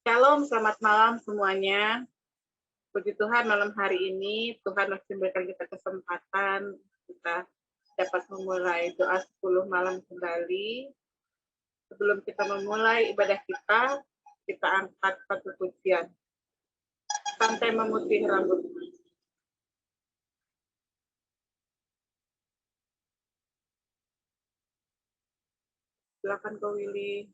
Shalom, selamat malam semuanya. Puji Tuhan, malam hari ini Tuhan masih memberikan kita kesempatan kita dapat memulai doa 10 malam kembali. Sebelum kita memulai ibadah kita angkat satu pujian. Sampai memutih rambut. Silakan Ko Willy.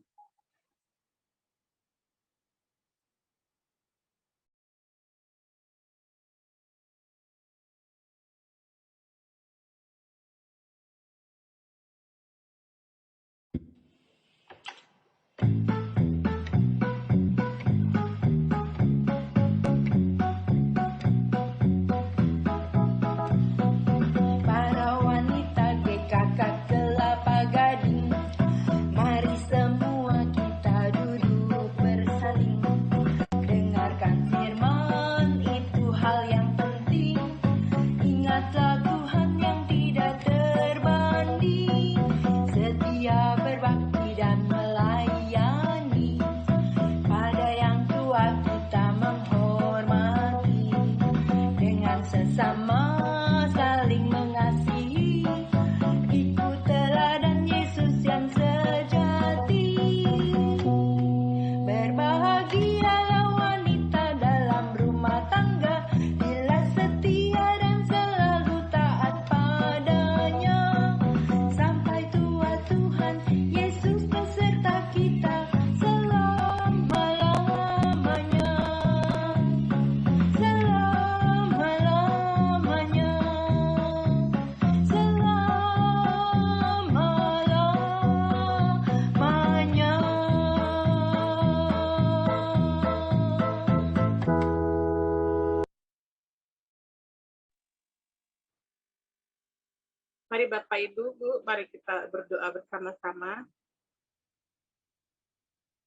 Mari Bapak Ibu, Bu, mari kita berdoa bersama-sama.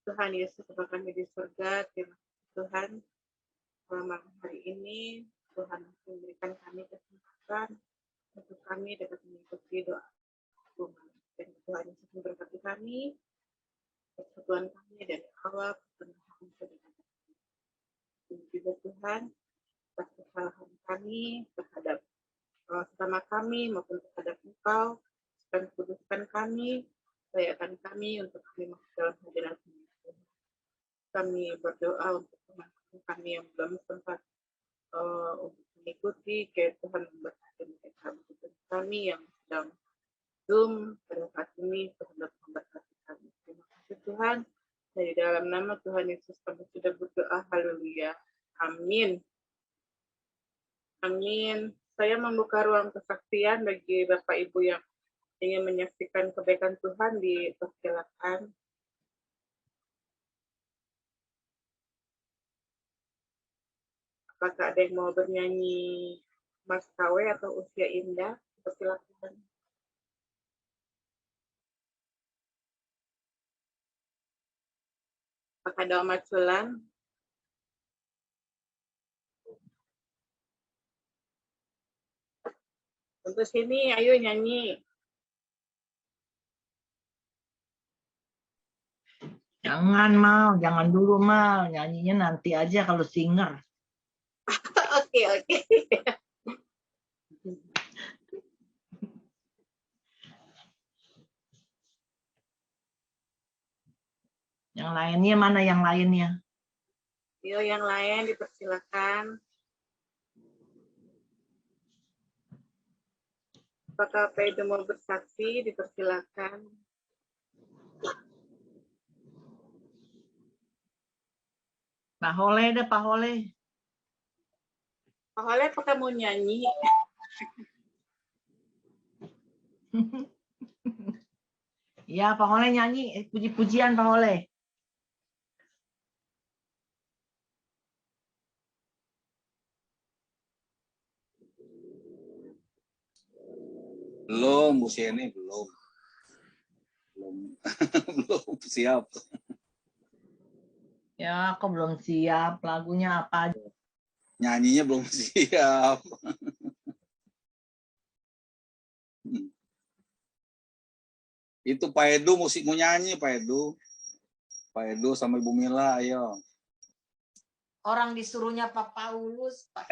Tuhan Yesus Bapa kami di surga, terima kasih Tuhan. Malam hari ini Tuhan memberikan kami kesempatan untuk kami dapat mengikuti doa. Dan Tuhan Yesus memberkati kami, persatuan kami dari awal pertengahan sampai akhir. Juga Tuhan, atas kesalahan kami terhadap sesama kami maupun terhadap Engkau, dan kuduskan kami, layakan kami untuk kami masuk dalam hadirat-Mu. Kami berdoa untuk teman-teman kami yang belum sempat untuk mengikuti, kayak Tuhan memberkati mereka. Untuk kami yang sedang Zoom pada saat ini, Tuhan dapat memberkati kami. Terima kasih Tuhan. Dari dalam nama Tuhan Yesus kami sudah berdoa. Haleluya. Amin. Amin. Saya membuka ruang kesaksian bagi Bapak Ibu yang ingin menyaksikan kebaikan Tuhan, dipersilakan. Apakah ada yang mau bernyanyi Mas KW atau Usia Indah? Persilakan. Apakah ada Om Culan? Untuk sini, ayo nyanyi. Jangan Mal, jangan dulu Mal, nyanyinya nanti aja kalau singer. Oke. Yang lainnya mana yang lainnya? Yo, yang lain dipersilakan. Apakah Pak Edo mau bersaksi? Dipersilakan. Pak Hole deh, Pak Hole. Pak Hole, apakah mau nyanyi? Ya, Pak Hole nyanyi, puji-pujian Pak Hole. Belum, Bu Sieni, belum belum siap. Ya, aku belum siap. Lagunya apa? Nyanyinya belum siap. Itu Pak Edu mau nyanyi, Pak Edu sama Ibu Mila, ayo. Orang disuruhnya Pak Paulus. Pak.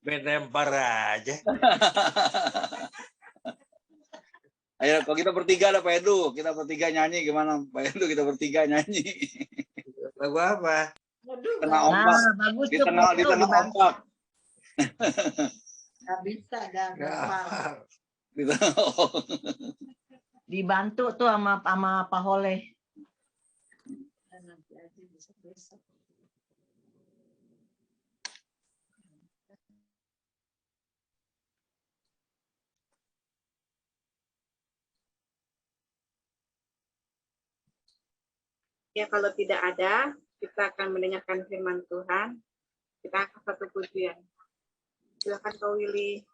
Menempar aja. Ayo, kalau kita bertiga ada Pak Edu, kita bertiga nyanyi gimana? Pak Edu kita bertiga nyanyi. Lagu apa? Tengah ombak. Nah, bagus Di tuh tengah foto dibantu. ombak. Nggak bisa dah, gampang. Di tengah Dibantu tuh sama Pak Holeh. Nanti aja besok-besok. Ya, kalau tidak ada, kita akan mendengarkan firman Tuhan. Kita akan satu pujian. Silakan Kak Willy.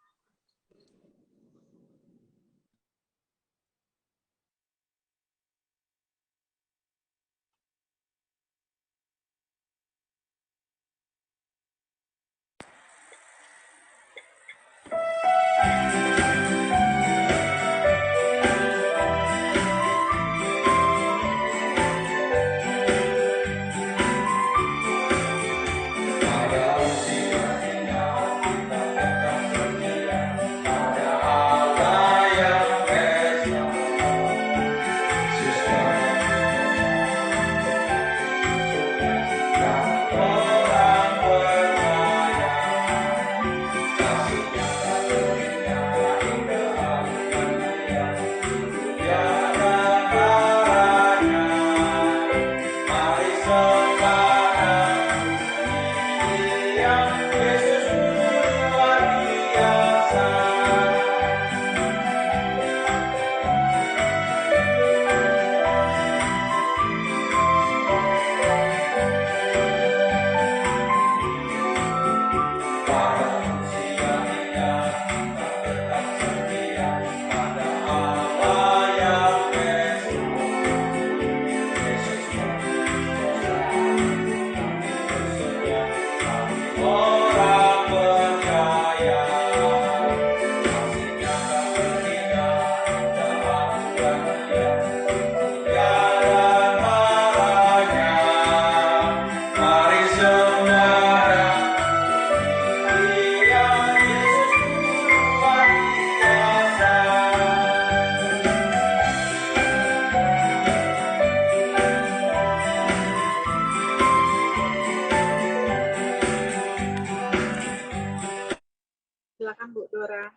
Silakan Bu Dora.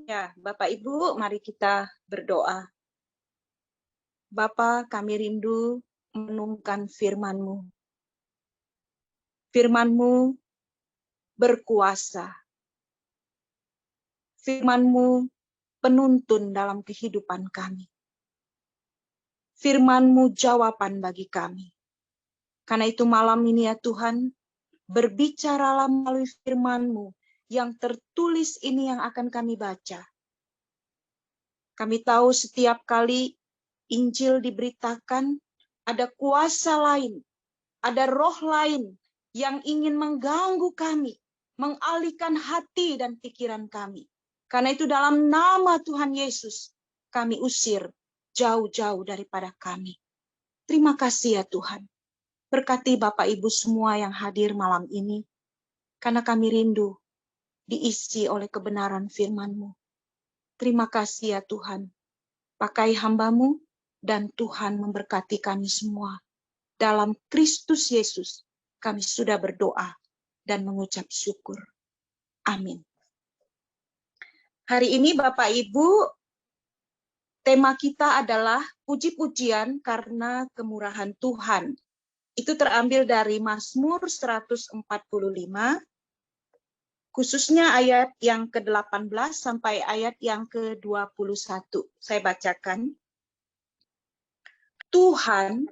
Ya, Bapak Ibu, mari kita berdoa. Bapa, kami rindu menungkan firman-Mu. Firman-Mu berkuasa. Firman-Mu penuntun dalam kehidupan kami. Firman-Mu jawaban bagi kami. Karena itu malam ini ya Tuhan, berbicaralah melalui firman-Mu yang tertulis ini yang akan kami baca. Kami tahu setiap kali Injil diberitakan, ada kuasa lain, ada roh lain yang ingin mengganggu kami, mengalihkan hati dan pikiran kami. Karena itu dalam nama Tuhan Yesus, kami usir jauh-jauh daripada kami. Terima kasih ya Tuhan. Berkati Bapak Ibu semua yang hadir malam ini, karena kami rindu diisi oleh kebenaran firman-Mu. Terima kasih ya Tuhan. Pakai hamba-Mu, dan Tuhan memberkati kami semua. Dalam Kristus Yesus, kami sudah berdoa dan mengucap syukur. Amin. Hari ini Bapak Ibu, tema kita adalah puji-pujian karena kemurahan Tuhan. Itu terambil dari Mazmur 145, khususnya ayat yang ke-18 sampai ayat yang ke-21. Saya bacakan. Tuhan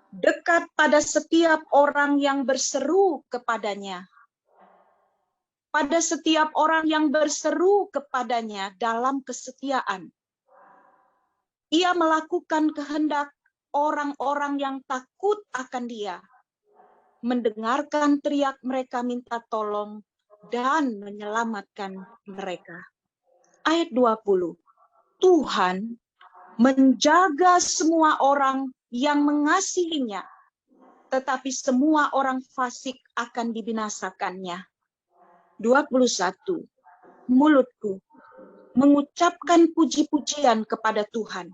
dekat pada setiap orang yang berseru kepadanya. Pada setiap orang yang berseru kepadanya dalam kesetiaan. Ia melakukan kehendak orang-orang yang takut akan Dia. Mendengarkan teriak mereka minta tolong dan menyelamatkan mereka. Ayat 20. Tuhan menjaga semua orang yang mengasihinya, tetapi semua orang fasik akan dibinasakannya. 21. Mulutku mengucapkan puji-pujian kepada Tuhan,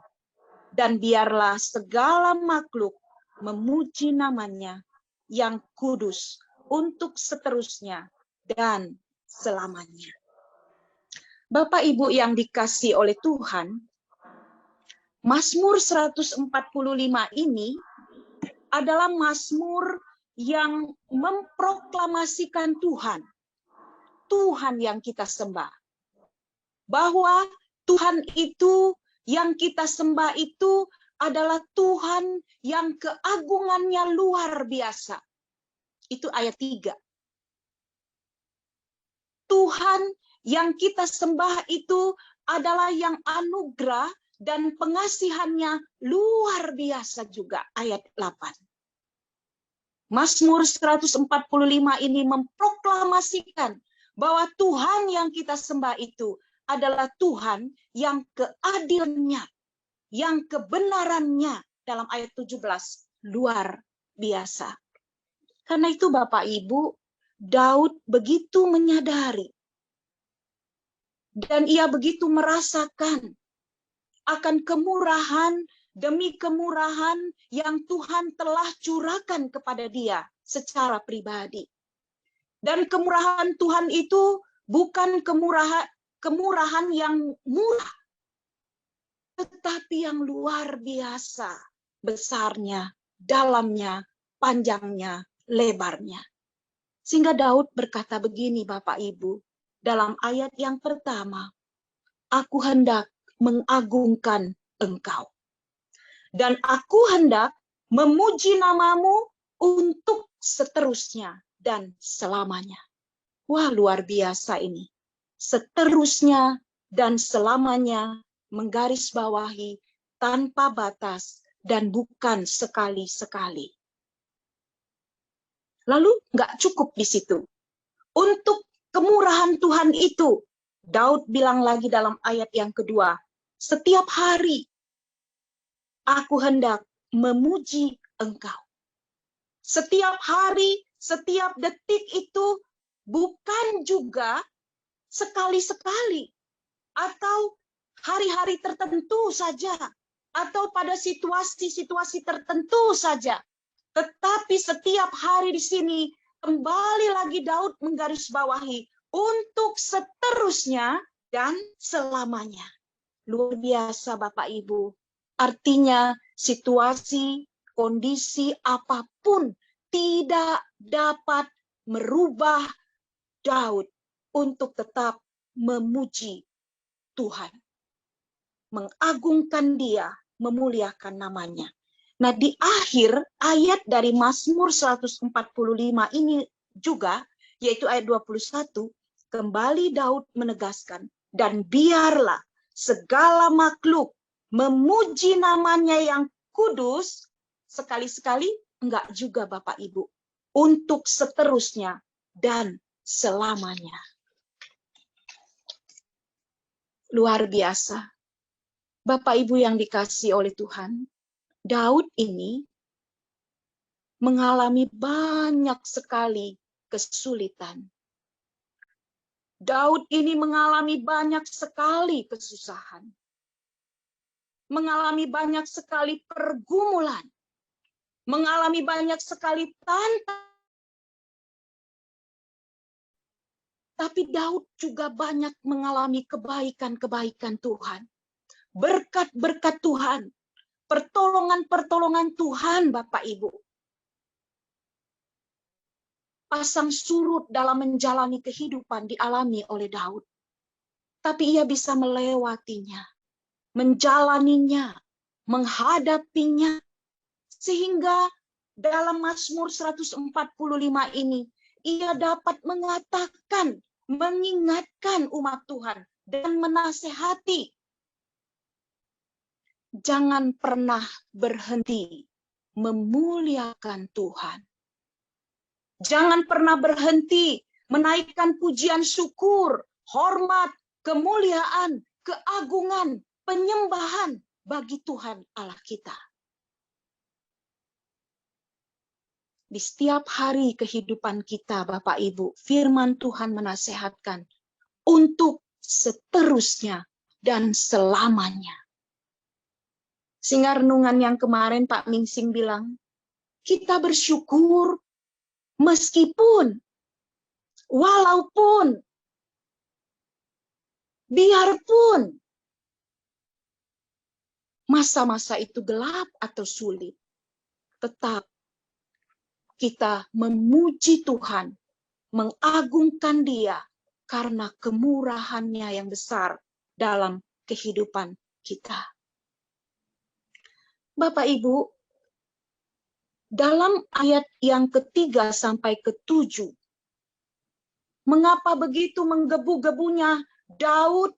dan biarlah segala makhluk memuji namanya yang kudus untuk seterusnya dan selamanya. Bapak Ibu yang dikasihi oleh Tuhan, Mazmur 145 ini adalah mazmur yang memproklamasikan Tuhan. Tuhan yang kita sembah. Bahwa Tuhan itu yang kita sembah itu adalah Tuhan yang keagungannya luar biasa. Itu ayat 3. Tuhan yang kita sembah itu adalah yang anugerah dan pengasihannya luar biasa juga. Ayat 8. Mazmur 145 ini memproklamasikan bahwa Tuhan yang kita sembah itu adalah Tuhan yang keadilannya, yang kebenarannya dalam ayat 17 luar biasa. Karena itu Bapak Ibu, Daud begitu menyadari dan ia begitu merasakan akan kemurahan demi kemurahan yang Tuhan telah curahkan kepada dia secara pribadi. Dan kemurahan Tuhan itu bukan kemurahan yang murah, tetapi yang luar biasa besarnya, dalamnya, panjangnya, lebarnya. Sehingga Daud berkata begini Bapak Ibu, dalam ayat yang pertama, aku hendak mengagungkan Engkau. Dan aku hendak memuji namamu untuk seterusnya dan selamanya. Wah, luar biasa ini. Seterusnya dan selamanya menggarisbawahi tanpa batas dan bukan sekali-sekali. Lalu nggak cukup di situ. Untuk kemurahan Tuhan itu, Daud bilang lagi dalam ayat yang kedua, setiap hari aku hendak memuji Engkau. Setiap hari, setiap detik itu bukan juga sekali-sekali atau hari-hari tertentu saja atau pada situasi-situasi tertentu saja. Tetapi setiap hari di sini kembali lagi Daud menggarisbawahi untuk seterusnya dan selamanya. Luar biasa Bapak Ibu. Artinya situasi, kondisi apapun tidak dapat merubah Daud untuk tetap memuji Tuhan. Mengagungkan dia, memuliakan namanya. Nah, di akhir ayat dari Mazmur 145 ini juga, yaitu ayat 21, kembali Daud menegaskan, dan biarlah segala makhluk memuji namanya yang kudus, sekali-sekali, enggak juga Bapak Ibu, untuk seterusnya dan selamanya. Luar biasa. Bapak Ibu yang dikasihi oleh Tuhan, Daud ini mengalami banyak sekali kesulitan. Daud ini mengalami banyak sekali kesusahan. Mengalami banyak sekali pergumulan. Mengalami banyak sekali tantangan. Tapi Daud juga banyak mengalami kebaikan-kebaikan Tuhan. Berkat-berkat Tuhan. Pertolongan-pertolongan Tuhan, Bapak Ibu. Pasang surut dalam menjalani kehidupan dialami oleh Daud. Tapi ia bisa melewatinya, menjalaninya, menghadapinya. Sehingga dalam Mazmur 145 ini, ia dapat mengatakan, mengingatkan umat Tuhan, dan menasehati. Jangan pernah berhenti memuliakan Tuhan. Jangan pernah berhenti menaikkan pujian syukur, hormat, kemuliaan, keagungan, penyembahan bagi Tuhan Allah kita. Di setiap hari kehidupan kita, Bapak Ibu, firman Tuhan menasehatkan untuk seterusnya dan selamanya. Sehingga renungan yang kemarin Pak Mingsing bilang, kita bersyukur meskipun, walaupun, biarpun masa-masa itu gelap atau sulit, tetap kita memuji Tuhan, mengagungkan Dia karena kemurahan-Nya yang besar dalam kehidupan kita. Bapak Ibu, dalam ayat yang ketiga sampai ketujuh, mengapa begitu menggebu-gebunya Daud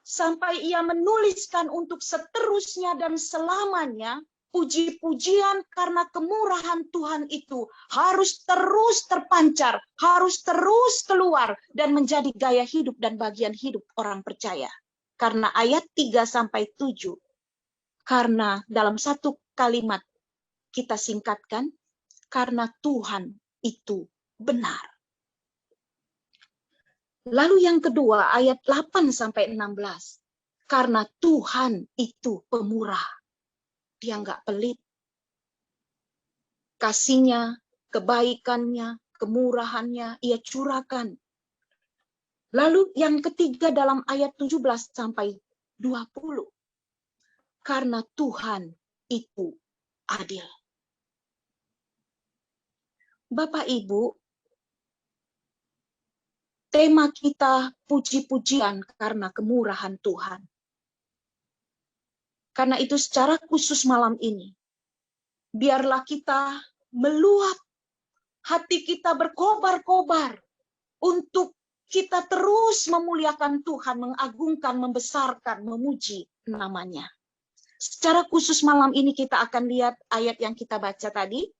sampai ia menuliskan untuk seterusnya dan selamanya, puji-pujian karena kemurahan Tuhan itu harus terus terpancar, harus terus keluar dan menjadi gaya hidup dan bagian hidup orang percaya. Karena ayat 3 sampai 7, karena dalam satu kalimat kita singkatkan, karena Tuhan itu benar. Lalu yang kedua, ayat 8 sampai 16, karena Tuhan itu pemurah. Dia nggak pelit. Kasihnya, kebaikannya, kemurahannya, ia curahkan. Lalu yang ketiga dalam ayat 17 sampai 20, karena Tuhan itu adil. Bapak Ibu, tema kita puji-pujian karena kemurahan Tuhan. Karena itu secara khusus malam ini, biarlah kita meluap, hati kita berkobar-kobar untuk kita terus memuliakan Tuhan, mengagungkan, membesarkan, memuji namanya. Secara khusus malam ini kita akan lihat ayat yang kita baca tadi,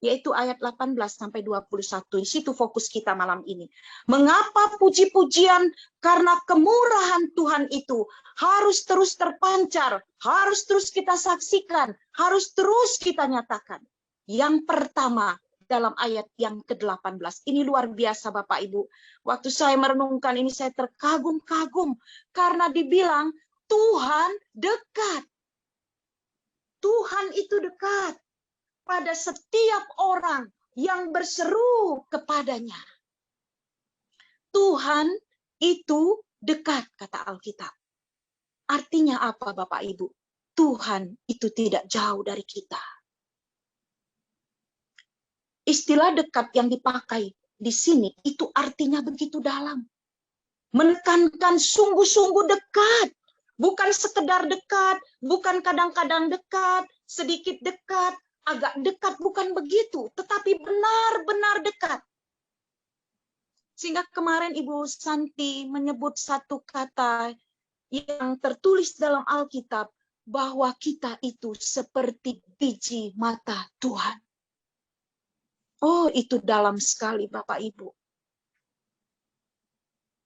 yaitu ayat 18 sampai 21. Di situ fokus kita malam ini. Mengapa puji-pujian karena kemurahan Tuhan itu harus terus terpancar, harus terus kita saksikan, harus terus kita nyatakan. Yang pertama, dalam ayat yang ke-18. Ini luar biasa Bapak Ibu. Waktu saya merenungkan ini saya terkagum-kagum karena dibilang Tuhan dekat. Tuhan itu dekat pada setiap orang yang berseru kepadanya. Tuhan itu dekat, kata Alkitab. Artinya apa Bapak Ibu? Tuhan itu tidak jauh dari kita. Istilah dekat yang dipakai di sini itu artinya begitu dalam. Menekankan sungguh-sungguh dekat. Bukan sekedar dekat, bukan kadang-kadang dekat, sedikit dekat, agak dekat, bukan begitu. Tetapi benar-benar dekat. Sehingga kemarin Ibu Santi menyebut satu kata yang tertulis dalam Alkitab, bahwa kita itu seperti biji mata Tuhan. Oh, itu dalam sekali Bapak Ibu.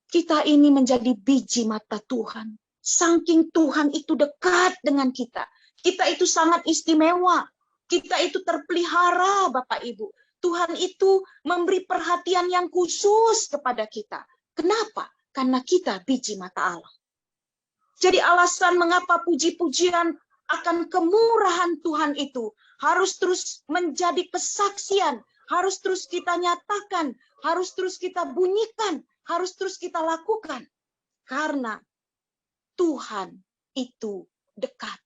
Kita ini menjadi biji mata Tuhan. Saking Tuhan itu dekat dengan kita. Kita itu sangat istimewa. Kita itu terpelihara Bapak Ibu. Tuhan itu memberi perhatian yang khusus kepada kita. Kenapa? Karena kita biji mata Allah. Jadi alasan mengapa puji-pujian akan kemurahan Tuhan itu harus terus menjadi kesaksian, harus terus kita nyatakan, harus terus kita bunyikan, harus terus kita lakukan. Karena Tuhan itu dekat.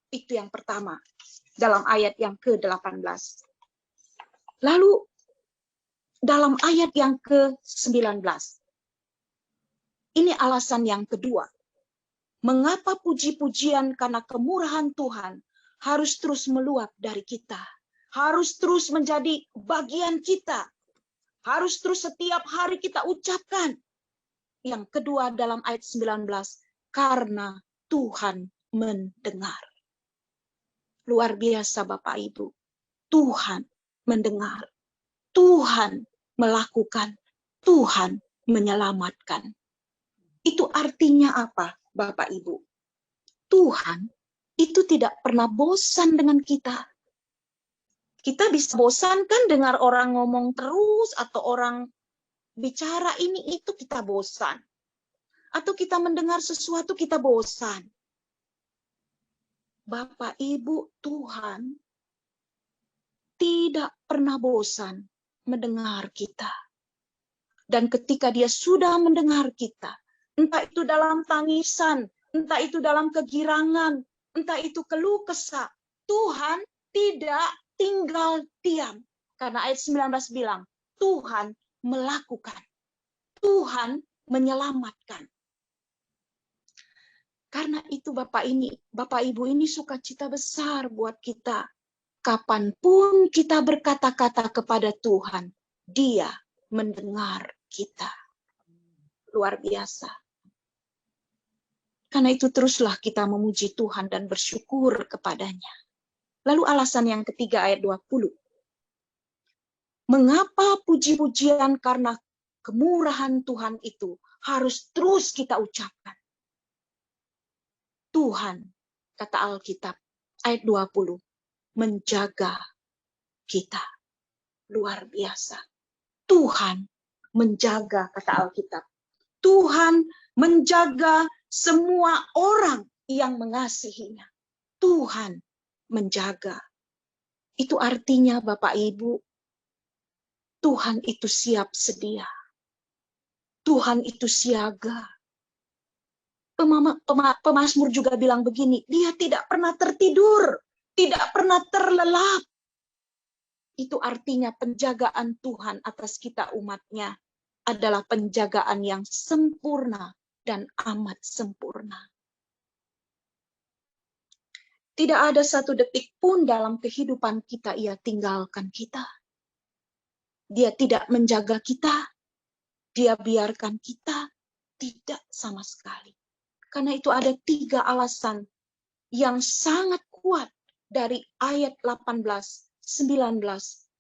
Itu yang pertama dalam ayat yang ke-18. Lalu dalam ayat yang ke-19. Ini alasan yang kedua. Mengapa puji-pujian karena kemurahan Tuhan harus terus meluap dari kita. Harus terus menjadi bagian kita. Harus terus setiap hari kita ucapkan. Yang kedua dalam ayat 19. Karena Tuhan mendengar. Luar biasa Bapak Ibu. Tuhan mendengar. Tuhan melakukan. Tuhan menyelamatkan. Itu artinya apa Bapak Ibu? Tuhan itu tidak pernah bosan dengan kita. Kita bisa bosan kan dengar orang ngomong terus atau orang bicara ini itu kita bosan. Atau kita mendengar sesuatu kita bosan. Bapak, Ibu, Tuhan tidak pernah bosan mendengar kita. Dan ketika Dia sudah mendengar kita, entah itu dalam tangisan, entah itu dalam kegirangan, entah itu keluh kesah, Tuhan tidak tinggal diam. Karena ayat 19 bilang, Tuhan melakukan. Tuhan menyelamatkan. Karena itu Bapak Ibu ini sukacita besar buat kita. Kapanpun kita berkata-kata kepada Tuhan, Dia mendengar kita. Luar biasa. Karena itu teruslah kita memuji Tuhan dan bersyukur kepadanya. Lalu alasan yang ketiga ayat 20. Mengapa puji-pujian karena kemurahan Tuhan itu harus terus kita ucapkan? Tuhan, kata Alkitab, ayat 20, menjaga kita. Luar biasa. Tuhan menjaga, kata Alkitab. Tuhan menjaga semua orang yang mengasihinya. Tuhan menjaga. Itu artinya Bapak Ibu, Tuhan itu siap sedia. Tuhan itu siaga. Pemazmur juga bilang begini, Dia tidak pernah tertidur, tidak pernah terlelap. Itu artinya penjagaan Tuhan atas kita umatnya adalah penjagaan yang sempurna dan amat sempurna. Tidak ada satu detik pun dalam kehidupan kita Ia tinggalkan kita. Dia tidak menjaga kita, Dia biarkan kita, tidak sama sekali. Karena itu ada 3 alasan yang sangat kuat dari ayat 18, 19,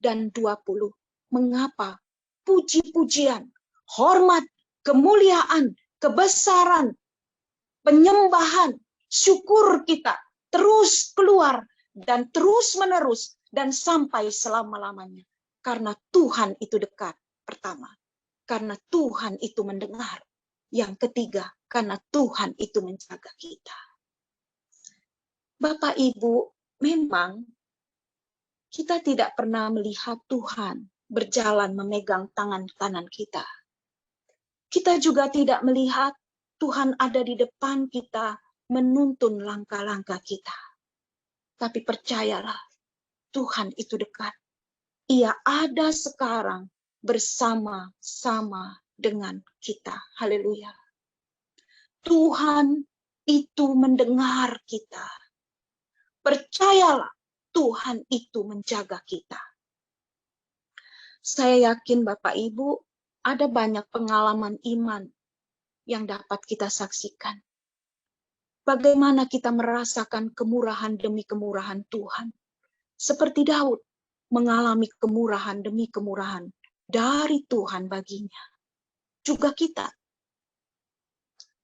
dan 20. Mengapa puji-pujian, hormat, kemuliaan, kebesaran, penyembahan, syukur kita terus keluar dan terus menerus dan sampai selama-lamanya. Karena Tuhan itu dekat, pertama. Karena Tuhan itu mendengar. Yang ketiga, karena Tuhan itu menjaga kita. Bapak Ibu, memang kita tidak pernah melihat Tuhan berjalan memegang tangan kanan kita. Kita juga tidak melihat Tuhan ada di depan kita menuntun langkah-langkah kita. Tapi percayalah, Tuhan itu dekat. Ia ada sekarang bersama-sama dengan kita. Haleluya. Tuhan itu mendengar kita. Percayalah, Tuhan itu menjaga kita. Saya yakin Bapak Ibu, ada banyak pengalaman iman yang dapat kita saksikan. Bagaimana kita merasakan kemurahan demi kemurahan Tuhan. Seperti Daud mengalami kemurahan demi kemurahan dari Tuhan baginya. Juga kita.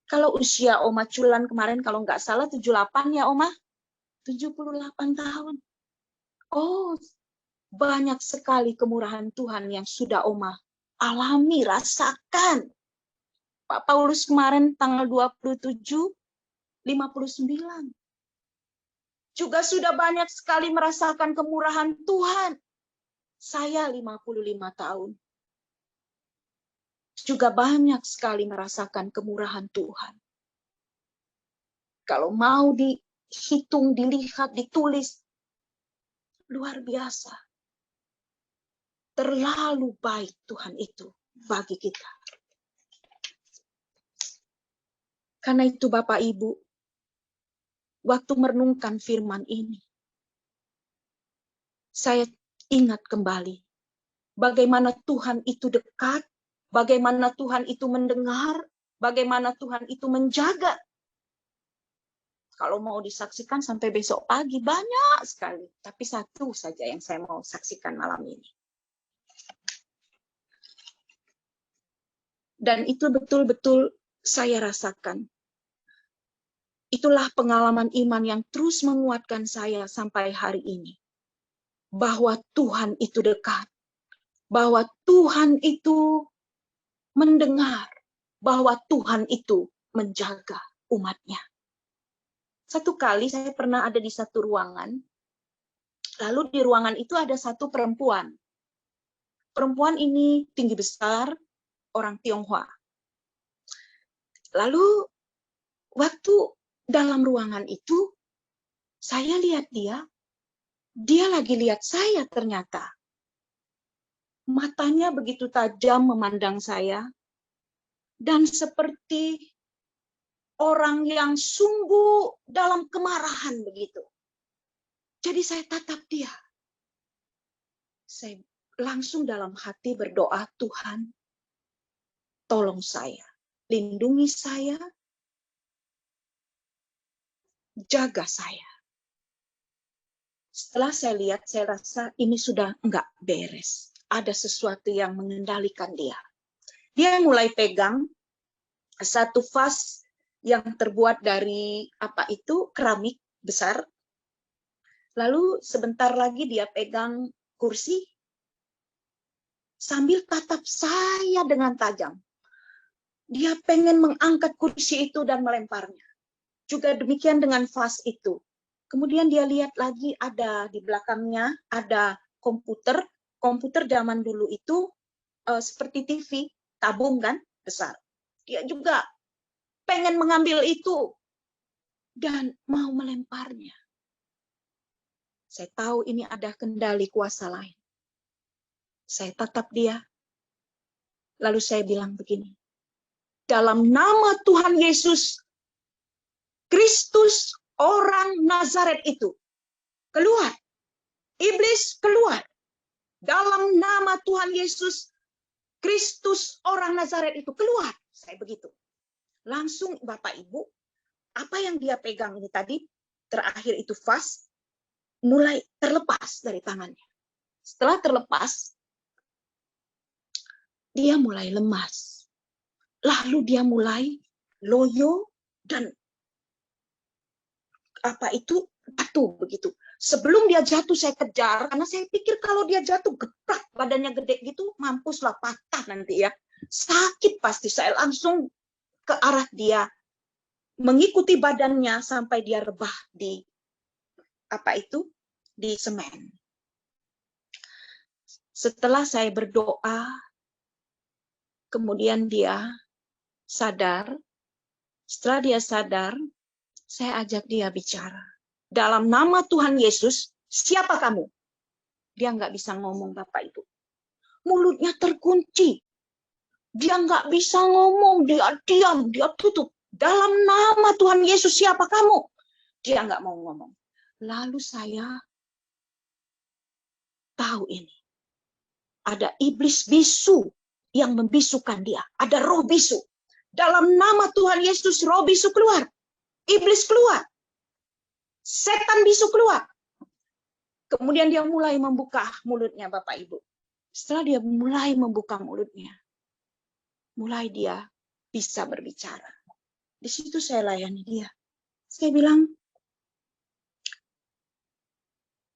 Kalau usia Oma Culan kemarin kalau nggak salah 78 ya Oma? 78 tahun. Oh, banyak sekali kemurahan Tuhan yang sudah Oma alami, rasakan. Pak Paulus kemarin tanggal 27, 59. Juga sudah banyak sekali merasakan kemurahan Tuhan. Saya 55 tahun. Juga banyak sekali merasakan kemurahan Tuhan. Kalau mau dihitung, dilihat, ditulis, luar biasa. Terlalu baik Tuhan itu bagi kita. Karena itu Bapak Ibu, waktu merenungkan firman ini, saya ingat kembali bagaimana Tuhan itu dekat, bagaimana Tuhan itu mendengar, bagaimana Tuhan itu menjaga. Kalau mau disaksikan sampai besok pagi, banyak sekali. Tapi satu saja yang saya mau saksikan malam ini. Dan itu betul-betul saya rasakan. Itulah pengalaman iman yang terus menguatkan saya sampai hari ini. bahwa Tuhan itu dekat, bahwa Tuhan itu mendengar, bahwa Tuhan itu menjaga umatnya. Satu kali saya pernah ada di satu ruangan, lalu di ruangan itu ada satu perempuan. Perempuan ini tinggi besar, orang Tionghoa. Lalu waktu dalam ruangan itu, saya lihat dia lagi lihat saya ternyata. Matanya begitu tajam memandang saya, dan seperti orang yang sungguh dalam kemarahan begitu. Jadi saya tatap dia. Saya langsung dalam hati berdoa, Tuhan, tolong saya, lindungi saya, jaga saya. Setelah saya lihat, saya rasa ini sudah enggak beres. Ada sesuatu yang mengendalikan dia. Dia mulai pegang satu vas yang terbuat dari keramik besar. Lalu sebentar lagi dia pegang kursi sambil tatap saya dengan tajam. Dia pengen mengangkat kursi itu dan melemparnya. Juga demikian dengan vas itu. Kemudian dia lihat lagi ada di belakangnya ada komputer. Komputer zaman dulu itu seperti TV, tabung kan, besar. Dia juga pengen mengambil itu dan mau melemparnya. Saya tahu ini ada kendali kuasa lain. Saya tatap dia. Lalu saya bilang begini. Dalam nama Tuhan Yesus Kristus orang Nazaret itu keluar. Iblis keluar. Dalam nama Tuhan Yesus Kristus orang Nazaret itu keluar. Saya begitu. Langsung Bapak Ibu, apa yang dia pegang ini tadi, terakhir itu vas, mulai terlepas dari tangannya. Setelah terlepas, dia mulai lemas. Lalu dia mulai loyo dan jatuh begitu. Sebelum dia jatuh saya kejar, karena saya pikir kalau dia jatuh gebrak, badannya gede gitu, mampuslah patah nanti ya. Sakit pasti. Saya langsung ke arah dia, mengikuti badannya sampai dia rebah di di semen. Setelah saya berdoa, kemudian dia sadar. Setelah dia sadar, saya ajak dia bicara. Dalam nama Tuhan Yesus, siapa kamu? Dia nggak bisa ngomong, Bapak Ibu. Mulutnya terkunci. Dia nggak bisa ngomong, dia diam, dia tutup. Dalam nama Tuhan Yesus, siapa kamu? Dia nggak mau ngomong. Lalu saya tahu ini. Ada iblis bisu yang membisukan dia. Ada roh bisu. Dalam nama Tuhan Yesus, roh bisu keluar. Iblis keluar. Setan bisu keluar. Kemudian dia mulai membuka mulutnya, Bapak Ibu. Setelah dia mulai membuka mulutnya, mulai dia bisa berbicara. Di situ saya layani dia. Saya bilang,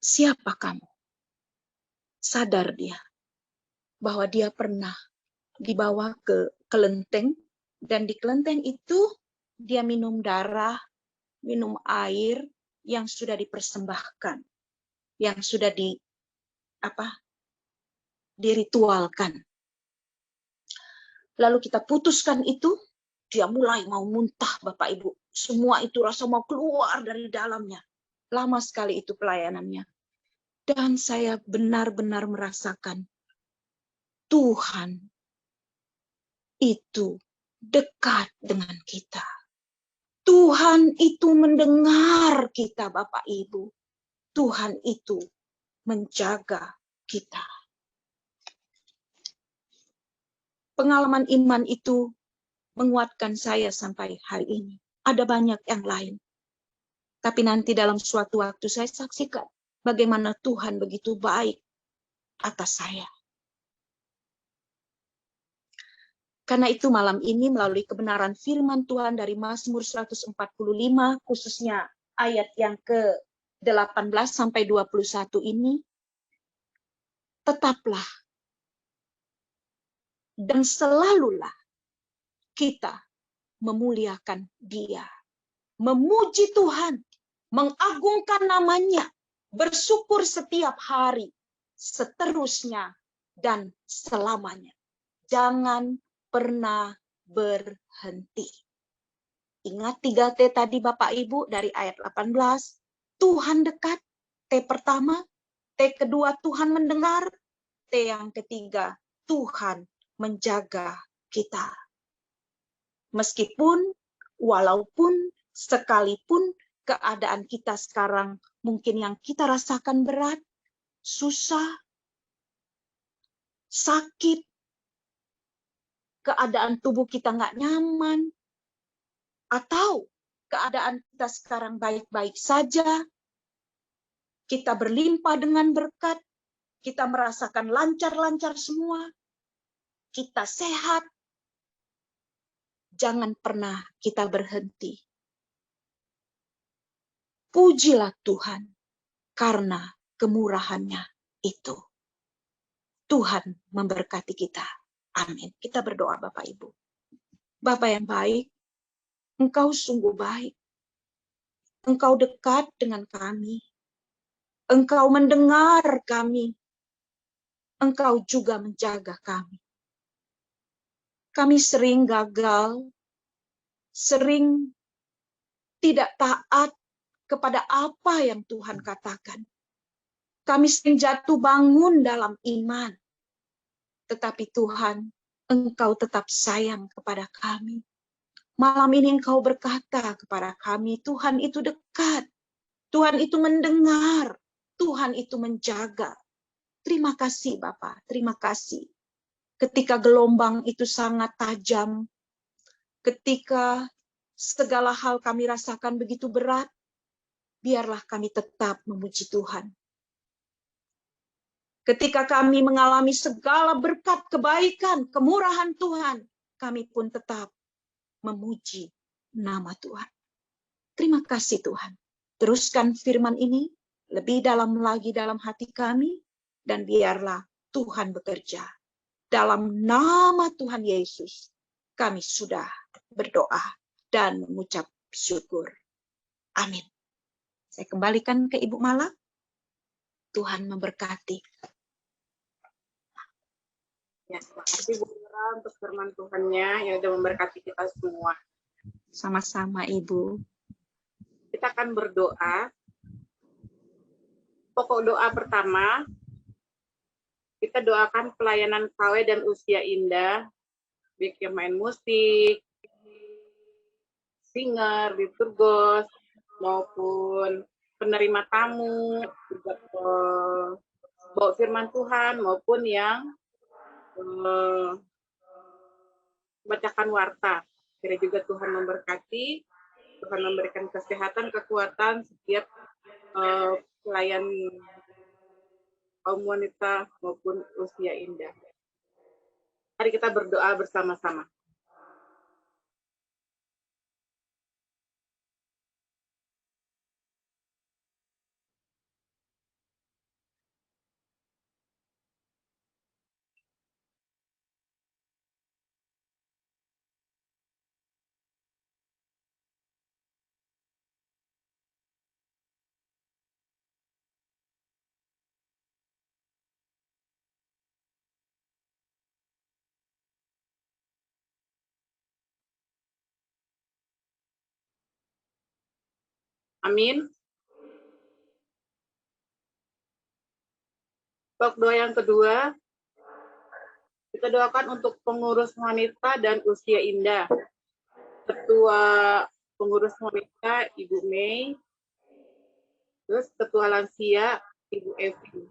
siapa kamu? Sadar dia bahwa dia pernah dibawa ke kelenteng, dan di kelenteng itu dia minum darah, minum air yang sudah dipersembahkan, yang sudah diritualkan. Lalu kita putuskan itu, dia mulai mau muntah, Bapak Ibu. Semua itu rasa mau keluar dari dalamnya. Lama sekali itu pelayanannya. Dan saya benar-benar merasakan Tuhan itu dekat dengan kita. Tuhan itu mendengar kita, Bapak Ibu. Tuhan itu menjaga kita. Pengalaman iman itu menguatkan saya sampai hari ini. Ada banyak yang lain. Tapi nanti dalam suatu waktu saya saksikan bagaimana Tuhan begitu baik atas saya. Karena itu malam ini melalui kebenaran firman Tuhan dari Mazmur 145, khususnya ayat yang ke-18 sampai 21 ini, tetaplah dan selalulah kita memuliakan Dia, memuji Tuhan, mengagungkan namanya, bersyukur setiap hari, seterusnya dan selamanya. Jangan pernah berhenti. Ingat 3T tadi Bapak Ibu dari ayat 18, Tuhan dekat, T pertama, T kedua Tuhan mendengar, T yang ketiga Tuhan menjaga kita. Meskipun, walaupun, sekalipun keadaan kita sekarang mungkin yang kita rasakan berat, susah, sakit, keadaan tubuh kita nggak nyaman, atau keadaan kita sekarang baik-baik saja, kita berlimpah dengan berkat, kita merasakan lancar-lancar semua, kita sehat, jangan pernah kita berhenti. Pujilah Tuhan karena kemurahannya itu. Tuhan memberkati kita. Amin. Kita berdoa Bapak Ibu. Bapak yang baik, Engkau sungguh baik. Engkau dekat dengan kami. Engkau mendengar kami. Engkau juga menjaga kami. Kami sering gagal, sering tidak taat kepada apa yang Tuhan katakan. Kami sering jatuh bangun dalam iman. Tetapi Tuhan, Engkau tetap sayang kepada kami. Malam ini Engkau berkata kepada kami, Tuhan itu dekat. Tuhan itu mendengar. Tuhan itu menjaga. Terima kasih Bapak, terima kasih. Ketika gelombang itu sangat tajam, ketika segala hal kami rasakan begitu berat, biarlah kami tetap memuji Tuhan. Ketika kami mengalami segala berkat kebaikan, kemurahan Tuhan, kami pun tetap memuji nama Tuhan. Terima kasih Tuhan. Teruskan firman ini lebih dalam lagi dalam hati kami, dan biarlah Tuhan bekerja. Dalam nama Tuhan Yesus, kami sudah berdoa dan mengucap syukur. Amin. Saya kembalikan ke Ibu Mala. Tuhan memberkati. Ya, terima kasih Bu Mira untuk firman Tuhannya yang sudah memberkati kita semua. Sama-sama Ibu. Kita akan berdoa. Pokok doa pertama, kita doakan pelayanan KW dan usia indah, baik yang main musik, singer, liturgos, maupun penerima tamu, juga bawa firman Tuhan, maupun yang bacakan warta. Kira juga Tuhan memberkati, Tuhan memberikan kesehatan, kekuatan setiap pelayan kaum wanita maupun usia indah. Mari kita berdoa bersama-sama. Amin. Pokok doa yang kedua, kita doakan untuk pengurus wanita dan usia indah. Ketua pengurus wanita Ibu Mei, terus ketua lansia Ibu Evi.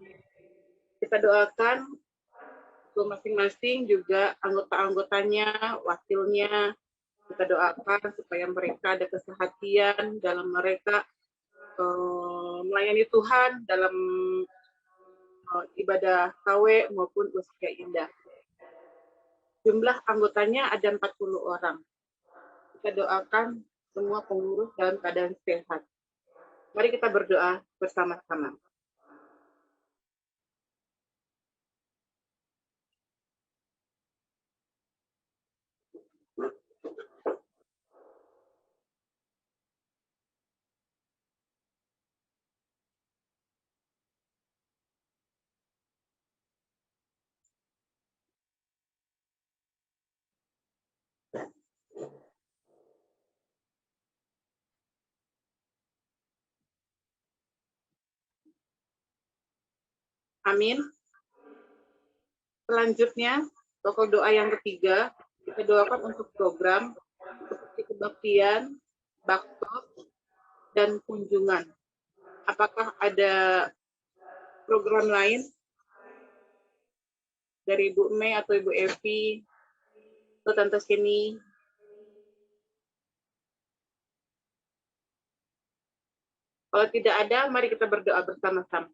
Kita doakan masing-masing juga anggota-anggotanya, wakilnya. Kita doakan supaya mereka ada kesehatan dalam mereka melayani Tuhan dalam ibadah KW maupun usia indah. Jumlah anggotanya ada 40 orang. Kita doakan semua pengurus dalam keadaan sehat. Mari kita berdoa bersama-sama. Amin. Selanjutnya, pokok doa yang ketiga, kita doakan untuk program seperti kebaktian, baktos, dan kunjungan. Apakah ada program lain dari Ibu Mei atau Ibu Evi atau Tante Sini? Kalau tidak ada, mari kita berdoa bersama-sama.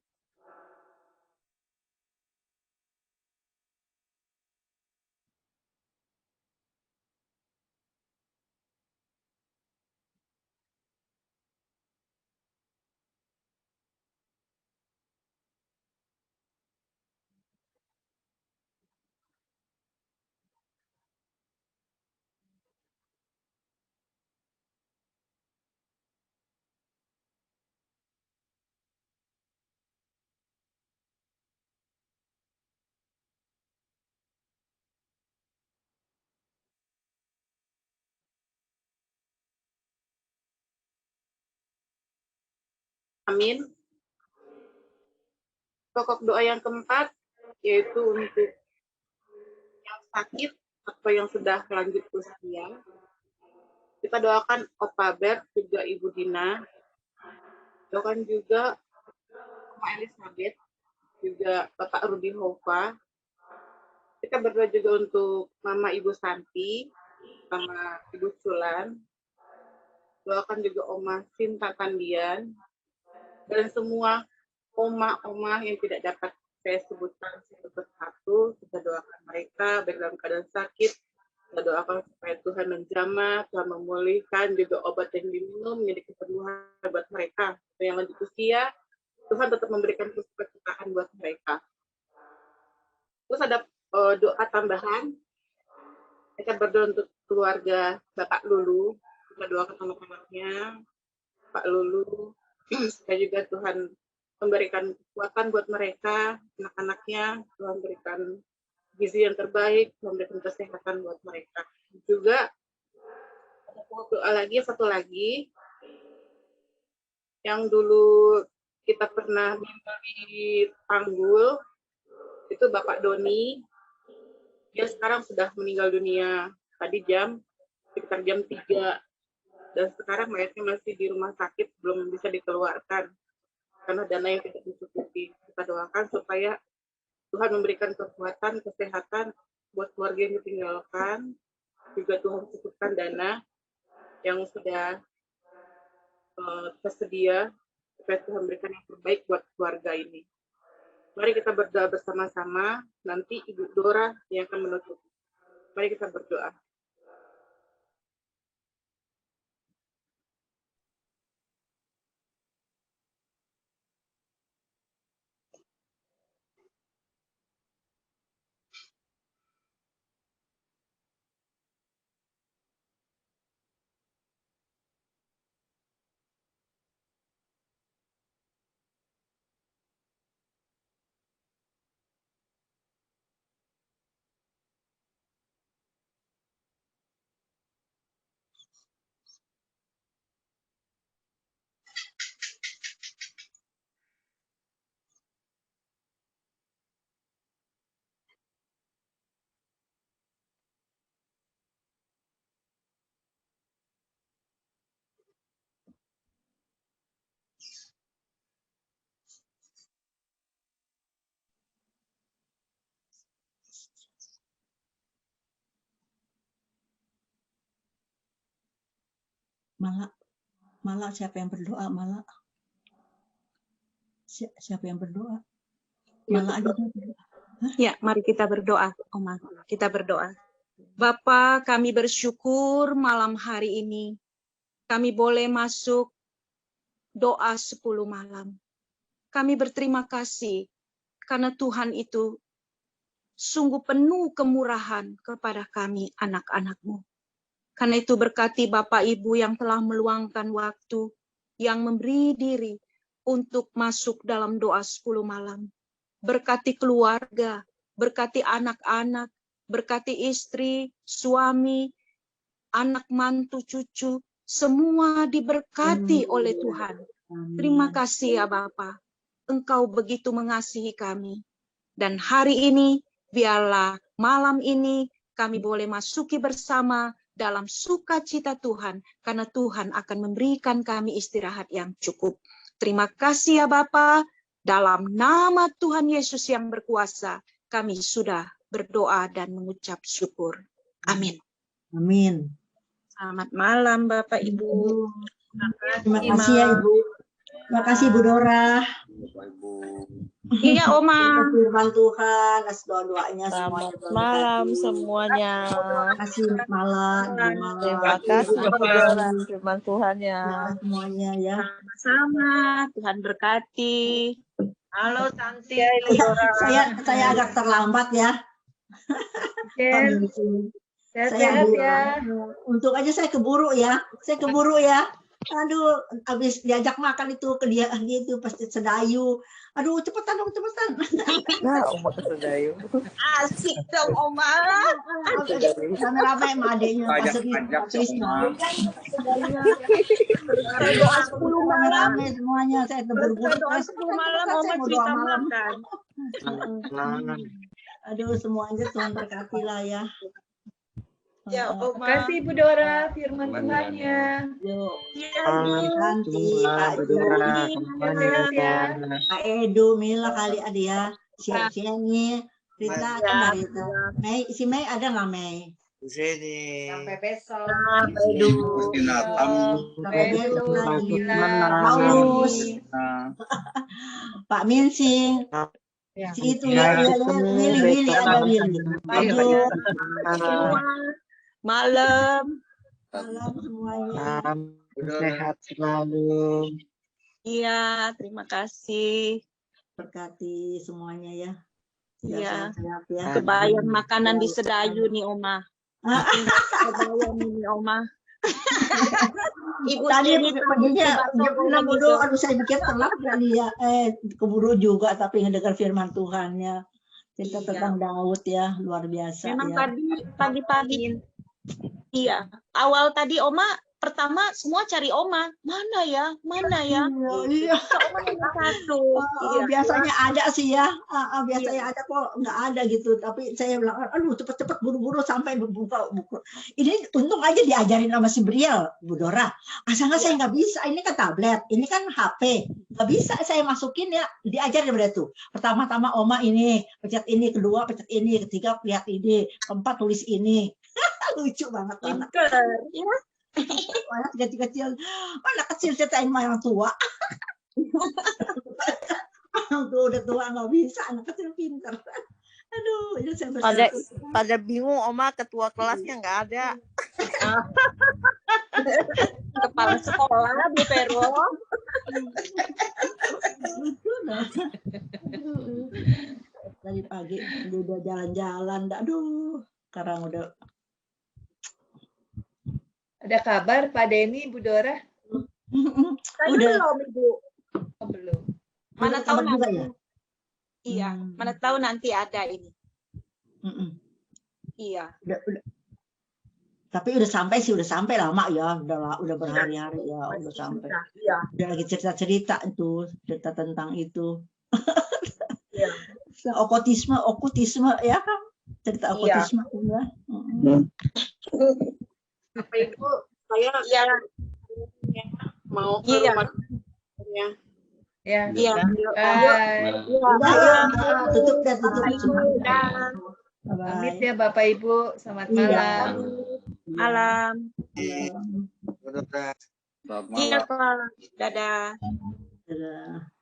Amin. Pokok doa yang keempat, yaitu untuk yang sakit atau yang sudah lanjut usia. Kita doakan Opa Ber, juga Ibu Dina. Doakan juga Oma Elizabeth, juga Bapak Rudi Hova. Kita berdoa juga untuk Mama Ibu Santi, sama Ibu Sulan. Doakan juga Oma Sinta Tandian, dan semua oma-oma yang tidak dapat saya sebutkan satu persatu. Kita doakan mereka baik dalam keadaan sakit. Kita doakan supaya Tuhan menjamah, Tuhan memulihkan, juga obat yang diminum menjadi kesembuhan buat mereka. Yang lanjut usia, Tuhan tetap memberikan kesukaan buat mereka. Terus ada doa tambahan. Kita berdoa untuk keluarga Bapak Lulu. Kita doakan anak-anaknya, Pak Lulu, supaya juga Tuhan memberikan kekuatan buat mereka, anak-anaknya, Tuhan berikan gizi yang terbaik, Tuhan berikan kesehatan buat mereka. Juga ada doa lagi, satu lagi, yang dulu kita pernah bimbel di Tanggul, itu Bapak Doni. Dia sekarang sudah meninggal dunia tadi sekitar jam 3. Dan sekarang mayatnya masih di rumah sakit, belum bisa dikeluarkan karena dana yang tidak mencukupi. Kita doakan supaya Tuhan memberikan kekuatan, kesehatan buat keluarga yang ditinggalkan. Juga Tuhan cukupkan dana yang sudah tersedia, supaya Tuhan memberikan yang terbaik buat keluarga ini. Mari kita berdoa bersama-sama, nanti Ibu Dora yang akan menutup. Mari kita berdoa. Malah siapa yang berdoa? Malah siapa yang berdoa? Malah aja berdoa. Ya, mari kita berdoa, Oma. Kita berdoa. Bapa, kami bersyukur malam hari ini kami boleh masuk doa 10 malam. Kami berterima kasih karena Tuhan itu sungguh penuh kemurahan kepada kami, anak-anak-Mu. Karena itu berkati Bapak Ibu yang telah meluangkan waktu, yang memberi diri untuk masuk dalam doa 10 malam. Berkati keluarga, berkati anak-anak, berkati istri, suami, anak mantu, cucu, semua diberkati oleh Tuhan. Terima kasih ya Bapak. Engkau begitu mengasihi kami. Dan hari ini, biarlah malam ini kami boleh masuki bersama dalam sukacita Tuhan, karena Tuhan akan memberikan kami istirahat yang cukup. Terima kasih ya Bapa, dalam nama Tuhan Yesus yang berkuasa, kami sudah berdoa dan mengucap syukur. Amin. Amin. Selamat malam Bapak Ibu. Terima kasih ya Ibu. Terima kasih Bu Dora. Bapak Ibu. Iya Oma. Firman Tuhan, atas doa-doanya semuanya. Selamat malam semuanya. Terima kasih malam. Terima kasih Dora, firman Tuhannya. Semuanya ya. Sama, Tuhan berkati. Halo Santi. Saya agak terlambat ya. Sehat-sehat ya. Untung aja saya keburu ya. Aduh, habis diajak makan itu ke dia itu pasti sedayu. Aduh, cepetan dong, cepetan. Nah, Oma kesedayu. Asik dong Oma. Rame-rame sama adeknya. Ajak semua. Saya doa 10 malam. Rame semuanya. Saya terburu-buru. Saya doa 10 malam, Oma cerita makan. Aduh, semuanya Tuhan berkati lah ya. Ya Oma. Kasih Bu Dora firman Tuhannya. Yuk. Ya, Nanti Pak Sehat ya. Kak Edu, Mila kali ada ya. Siang-siangnya. Rita, ada Rita. Mei, si Mei ada nggak Mei? Di sini. Sampai besok. Sinatam. Sampai besok lagi. Alhamdulillah. Paulus, Nah, Pak Minsing. Ya. Si itu ya, Willy ada Willy. Aduh, malam. malam semuanya. Sehat selalu. Iya, terima kasih. Berkati semuanya ya. Iya. Sehat-sehat ya. Kebayang makanan di Sedayu nih Oma. Kebayang ini Oma. Ibu Tadi Jenny paginya jam 6 udah, aduh saya pikir telat kali ya. Keburu juga tapi ngedengar firman Tuhannya. Cerita Iya. tentang Daud ya, luar biasa memang ya. pagi-pagi. Iya, awal tadi Oma pertama semua cari Oma. Mana ya? Iya. Oma nomor 1. Iya. Biasanya ada sih ya, biasanya ada kok nggak ada gitu. Tapi saya bilang, aduh cepet-cepet buru-buru sampai buka buku. Ini untung aja diajarin sama si Briel, Bu Dora. Asalnya saya nggak bisa, ini kan tablet, ini kan HP, nggak bisa saya masukin ya. Diajarin berarti tuh. Pertama-tama Oma ini, pencet ini, kedua pencet ini, ketiga lihat ini, keempat tulis ini. Lucu banget anak. Ya. Anak kecil-kecil, anak kecil ceritain sama yang tua. Orang tua udah tua nggak bisa, anak kecil pinter. Aduh, itu saya Pada bingung Oma, ketua kelasnya nggak ada. Kepala sekolah Bu Vero. lucu dah. Tadi pagi udah jalan-jalan, aduh, sekarang udah. Ada kabar Pak Denny, Bu Dora? Udah. Belum Ibu. Oh, belum. Mana tahu Kabar juga nanti. ya? Iya, mana tahu nanti ada ini. Iya. Udah. Tapi udah sampai lama ya, udah berhari-hari ya, udah sampai. Iya. Udah lagi cerita-cerita itu, cerita tentang itu. Iya. Okutisme ya kan? Cerita Iya. okutisme ya. Bapak Ibu, saya mau ke Iya. rumahnya. Ya. Iya. Bye. Udah, tutup semua. Udah. Pamit Bye. ya Bapak Ibu. Selamat Iya. malam. Malam. Udah. selamat Iya, malam. Pak. Dadah. Dadah.